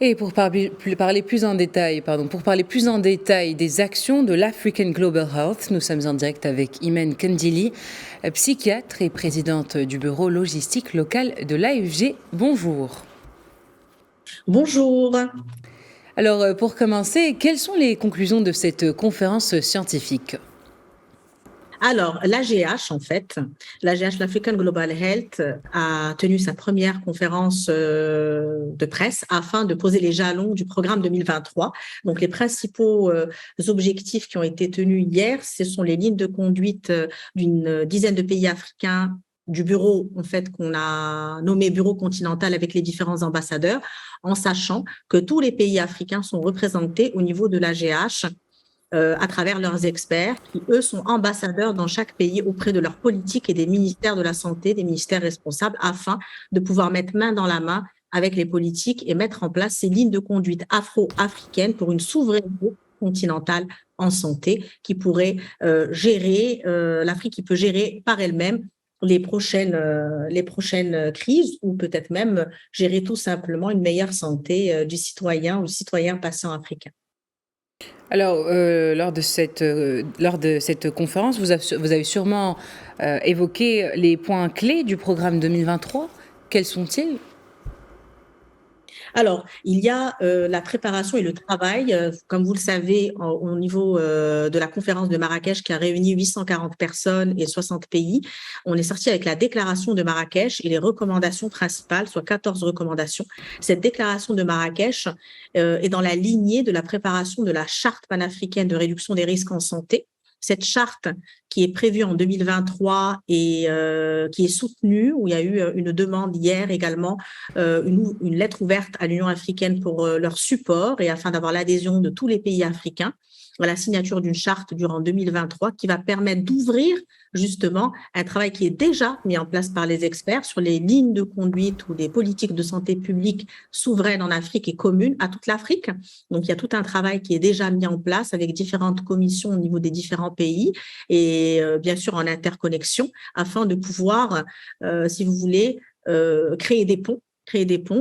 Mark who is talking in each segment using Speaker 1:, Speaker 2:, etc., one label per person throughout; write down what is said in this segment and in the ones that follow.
Speaker 1: Et pour parler plus en détail des actions de l'African Global Health, nous sommes en direct avec Imen Kendili, psychiatre et présidente du bureau logistique local de l'AFG. Bonjour.
Speaker 2: Bonjour.
Speaker 1: Alors, pour commencer, quelles sont les conclusions de cette conférence scientifique?
Speaker 2: Alors, l'AGH, l'African Global Health, a tenu sa première conférence de presse afin de poser les jalons du programme 2023. Donc, les principaux objectifs qui ont été tenus hier, ce sont les lignes de conduite d'une dizaine de pays africains du bureau, en fait, qu'on a nommé bureau continental avec les différents ambassadeurs, en sachant que tous les pays africains sont représentés au niveau de l'AGH à travers leurs experts qui, eux, sont ambassadeurs dans chaque pays auprès de leurs politiques et des ministères de la Santé, des ministères responsables, afin de pouvoir mettre main dans la main avec les politiques et mettre en place ces lignes de conduite afro-africaines pour une souveraineté continentale en santé qui pourrait gérer, l'Afrique qui peut gérer par elle-même les prochaines crises ou peut-être même gérer tout simplement une meilleure santé du citoyen ou du citoyen patient africain.
Speaker 1: Alors, lors de cette conférence, vous avez sûrement évoqué les points clés du programme 2023. Quels sont-ils?
Speaker 2: Alors, il y a la préparation et le travail, comme vous le savez, au niveau de la conférence de Marrakech qui a réuni 840 personnes et 60 pays. On est sorti avec la déclaration de Marrakech et les recommandations principales, soit 14 recommandations. Cette déclaration de Marrakech est dans la lignée de la préparation de la charte panafricaine de réduction des risques en santé. Cette charte qui est prévue en 2023 et qui est soutenue, où il y a eu une demande hier également, une lettre ouverte à l'Union africaine pour leur support et afin d'avoir l'adhésion de tous les pays africains à la signature d'une charte durant 2023 qui va permettre d'ouvrir justement un travail qui est déjà mis en place par les experts sur les lignes de conduite ou des politiques de santé publique souveraines en Afrique et communes à toute l'Afrique. Donc, il y a tout un travail qui est déjà mis en place avec différentes commissions au niveau des différents pays et bien sûr en interconnexion afin de pouvoir, si vous voulez, créer des ponts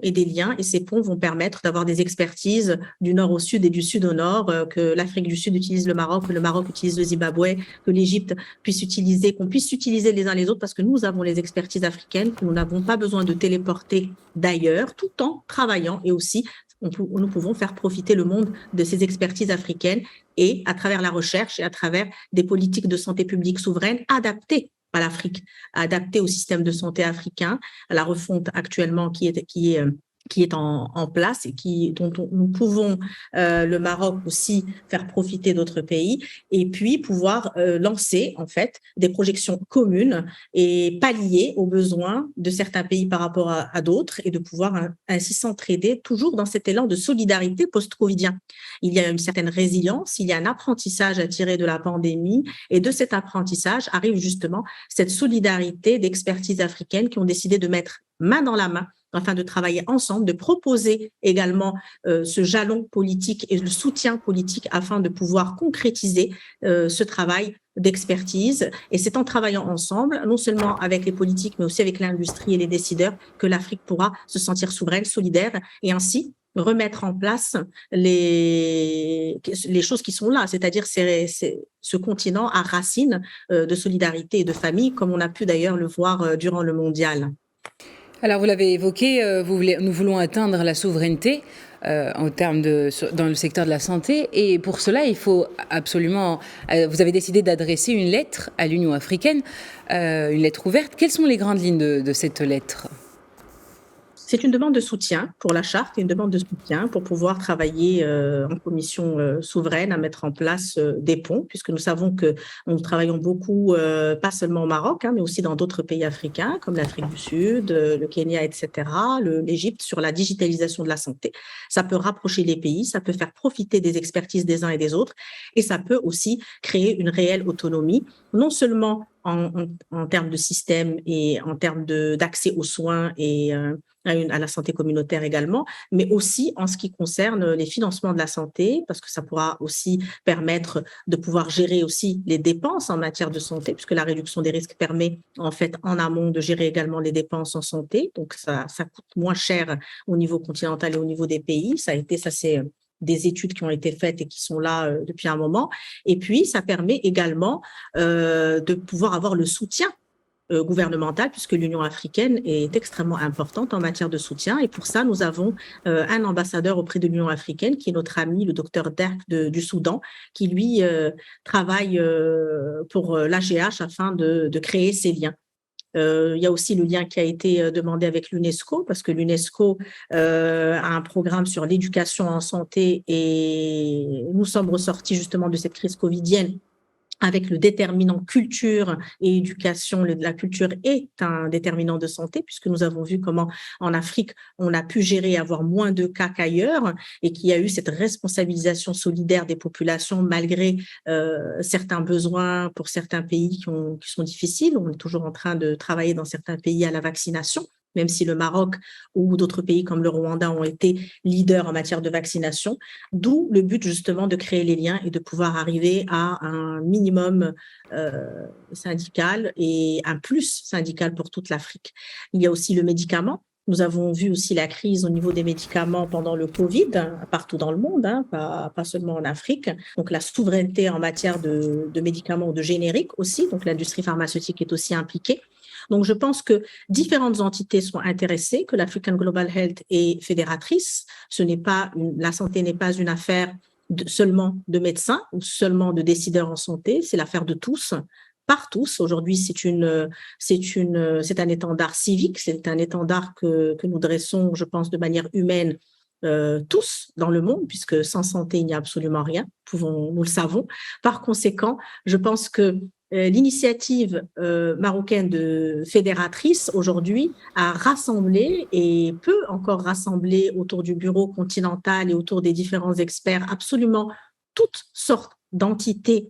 Speaker 2: et des liens, et ces ponts vont permettre d'avoir des expertises du nord au sud et du sud au nord, que l'Afrique du Sud utilise le Maroc, que le Maroc utilise le Zimbabwe, que l'Égypte puisse utiliser, qu'on puisse s'utiliser les uns les autres parce que nous avons les expertises africaines, que nous n'avons pas besoin de téléporter d'ailleurs, tout en travaillant et aussi nous pouvons faire profiter le monde de ces expertises africaines et à travers la recherche et à travers des politiques de santé publique souveraines adaptées à l'Afrique, adaptées au système de santé africain, à la refonte actuellement qui est en place et dont nous pouvons, le Maroc aussi, faire profiter d'autres pays et puis pouvoir lancer en fait des projections communes et pallier aux besoins de certains pays par rapport à d'autres et de pouvoir ainsi s'entraider toujours dans cet élan de solidarité post-covidien. Il y a une certaine résilience, il y a un apprentissage à tirer de la pandémie et de cet apprentissage arrive justement cette solidarité d'expertise africaine qui ont décidé de mettre main dans la main afin de travailler ensemble, de proposer également ce jalon politique et le soutien politique afin de pouvoir concrétiser ce travail d'expertise. Et c'est en travaillant ensemble, non seulement avec les politiques, mais aussi avec l'industrie et les décideurs, que l'Afrique pourra se sentir souveraine, solidaire et ainsi remettre en place les choses qui sont là, c'est-à-dire ce continent à racines de solidarité et de famille, comme on a pu d'ailleurs le voir durant le mondial.
Speaker 1: Alors, vous l'avez évoqué, nous voulons atteindre la souveraineté dans le secteur de la santé. Et pour cela, il faut absolument... vous avez décidé d'adresser une lettre à l'Union africaine, une lettre ouverte. Quelles sont les grandes lignes de cette lettre?
Speaker 2: C'est une demande de soutien pour la charte et une demande de soutien pour pouvoir travailler en commission souveraine à mettre en place des ponts, puisque nous savons que nous travaillons beaucoup, pas seulement au Maroc, hein, mais aussi dans d'autres pays africains, comme l'Afrique du Sud, le Kenya, etc., l'Égypte, sur la digitalisation de la santé. Ça peut rapprocher les pays, ça peut faire profiter des expertises des uns et des autres, et ça peut aussi créer une réelle autonomie, non seulement en termes de système et en termes d'accès aux soins et à la santé communautaire également, mais aussi en ce qui concerne les financements de la santé, parce que ça pourra aussi permettre de pouvoir gérer aussi les dépenses en matière de santé, puisque la réduction des risques permet en fait en amont de gérer également les dépenses en santé, donc ça coûte moins cher au niveau continental et au niveau des pays. Ça c'est des études qui ont été faites et qui sont là depuis un moment. Et puis, ça permet également de pouvoir avoir le soutien gouvernemental, puisque l'Union africaine est extrêmement importante en matière de soutien. Et pour ça, nous avons un ambassadeur auprès de l'Union africaine, qui est notre ami, le docteur Derk du Soudan, qui, lui, travaille pour l'AGH afin de créer ces liens. Il y a aussi le lien qui a été demandé avec l'UNESCO, parce que l'UNESCO a un programme sur l'éducation en santé et nous sommes ressortis justement de cette crise covidienne avec le déterminant culture et éducation. La culture est un déterminant de santé, puisque nous avons vu comment en Afrique, on a pu gérer et avoir moins de cas qu'ailleurs, et qu'il y a eu cette responsabilisation solidaire des populations malgré certains besoins pour certains pays qui sont difficiles. On est toujours en train de travailler dans certains pays à la vaccination, même si le Maroc ou d'autres pays comme le Rwanda ont été leaders en matière de vaccination, d'où le but justement de créer les liens et de pouvoir arriver à un minimum syndical et un plus syndical pour toute l'Afrique. Il y a aussi le médicament. Nous avons vu aussi la crise au niveau des médicaments pendant le Covid, partout dans le monde, pas seulement en Afrique. Donc, la souveraineté en matière de médicaments ou de génériques aussi. Donc, l'industrie pharmaceutique est aussi impliquée. Donc, je pense que différentes entités sont intéressées, que l'African Global Health est fédératrice. La santé n'est pas une affaire seulement de médecins ou seulement de décideurs en santé, c'est l'affaire de tous, par tous. Aujourd'hui, c'est un étendard civique, c'est un étendard que nous dressons, je pense, de manière humaine, tous dans le monde, puisque sans santé, il n'y a absolument rien, nous le savons. Par conséquent, je pense que l'initiative marocaine de fédératrice aujourd'hui a rassemblé et peut encore rassembler autour du bureau continental et autour des différents experts absolument toutes sortes d'entités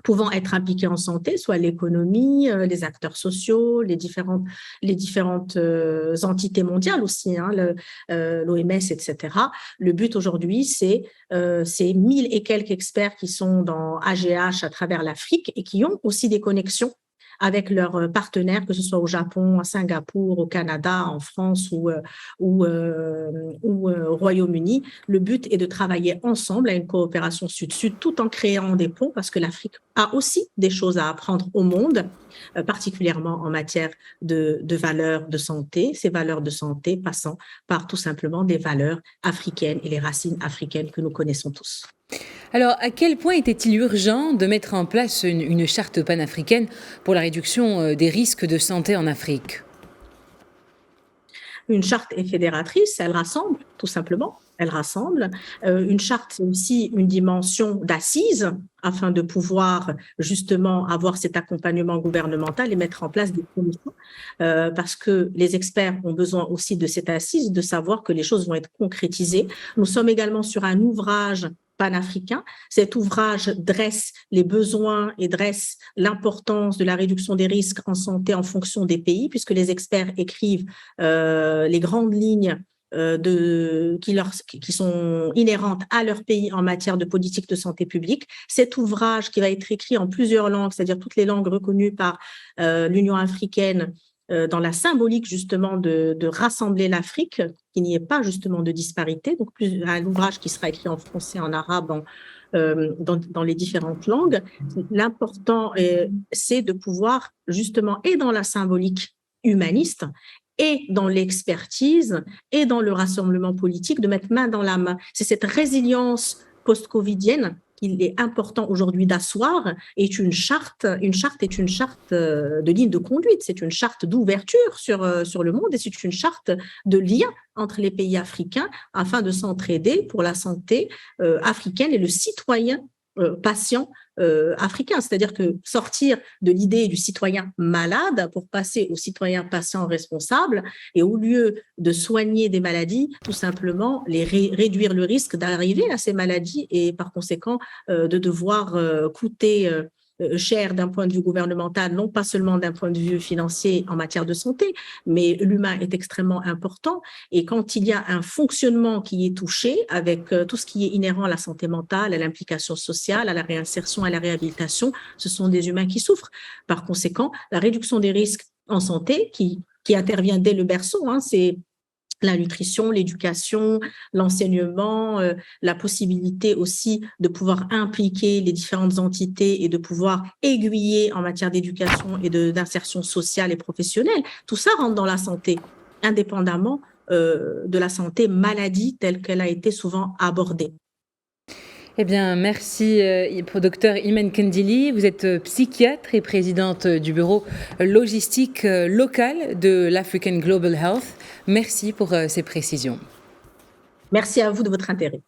Speaker 2: pouvant être impliqués en santé, soit l'économie, les acteurs sociaux, les différentes entités mondiales aussi, l'OMS, etc. Le but aujourd'hui, c'est ces 1000 et quelques experts qui sont dans AGH à travers l'Afrique et qui ont aussi des connexions avec leurs partenaires, que ce soit au Japon, à Singapour, au Canada, en France ou au Royaume-Uni. Le but est de travailler ensemble à une coopération sud-sud tout en créant des ponts, parce que l'Afrique a aussi des choses à apprendre au monde, particulièrement en matière de valeurs de santé, ces valeurs de santé passant par tout simplement des valeurs africaines et les racines africaines que nous connaissons tous.
Speaker 1: Alors, à quel point était-il urgent de mettre en place une charte panafricaine pour la réduction des risques de santé en Afrique ?
Speaker 2: Une charte est fédératrice, elle rassemble, tout simplement. Elle rassemble. Une charte, c'est aussi une dimension d'assise afin de pouvoir justement avoir cet accompagnement gouvernemental et mettre en place des commissions, parce que les experts ont besoin aussi de cette assise, de savoir que les choses vont être concrétisées. Nous sommes également sur un ouvrage panafricain. Cet ouvrage dresse les besoins et dresse l'importance de la réduction des risques en santé en fonction des pays, puisque les experts écrivent les grandes lignes qui sont inhérentes à leur pays en matière de politique de santé publique. Cet ouvrage qui va être écrit en plusieurs langues, c'est-à-dire toutes les langues reconnues par l'Union africaine, dans la symbolique justement de rassembler l'Afrique, qu'il n'y ait pas justement de disparité. Donc, un ouvrage qui sera écrit en français, en arabe, dans les différentes langues. L'important, c'est de pouvoir justement, et dans la symbolique humaniste, et dans l'expertise, et dans le rassemblement politique, de mettre main dans la main. C'est cette résilience post-covidienne qu'il est important aujourd'hui d'asseoir. Une charte est une charte de ligne de conduite, c'est une charte d'ouverture sur le monde, et c'est une charte de lien entre les pays africains afin de s'entraider pour la santé africaine et le citoyen patient africain. C'est-à-dire que sortir de l'idée du citoyen malade pour passer au citoyen patient responsable, et au lieu de soigner des maladies, tout simplement réduire le risque d'arriver à ces maladies et par conséquent de devoir coûter cher d'un point de vue gouvernemental, non pas seulement d'un point de vue financier en matière de santé, mais l'humain est extrêmement important. Et quand il y a un fonctionnement qui est touché avec tout ce qui est inhérent à la santé mentale, à l'implication sociale, à la réinsertion, à la réhabilitation, ce sont des humains qui souffrent. Par conséquent, la réduction des risques en santé qui intervient dès le berceau, hein, c'est la nutrition, l'éducation, l'enseignement, la possibilité aussi de pouvoir impliquer les différentes entités et de pouvoir aiguiller en matière d'éducation et d'insertion sociale et professionnelle. Tout ça rentre dans la santé, indépendamment de la santé maladie telle qu'elle a été souvent abordée.
Speaker 1: Eh bien, merci, docteur Imen Kendili. Vous êtes psychiatre et présidente du bureau logistique local de l'African Global Health. Merci pour ces précisions.
Speaker 2: Merci à vous de votre intérêt.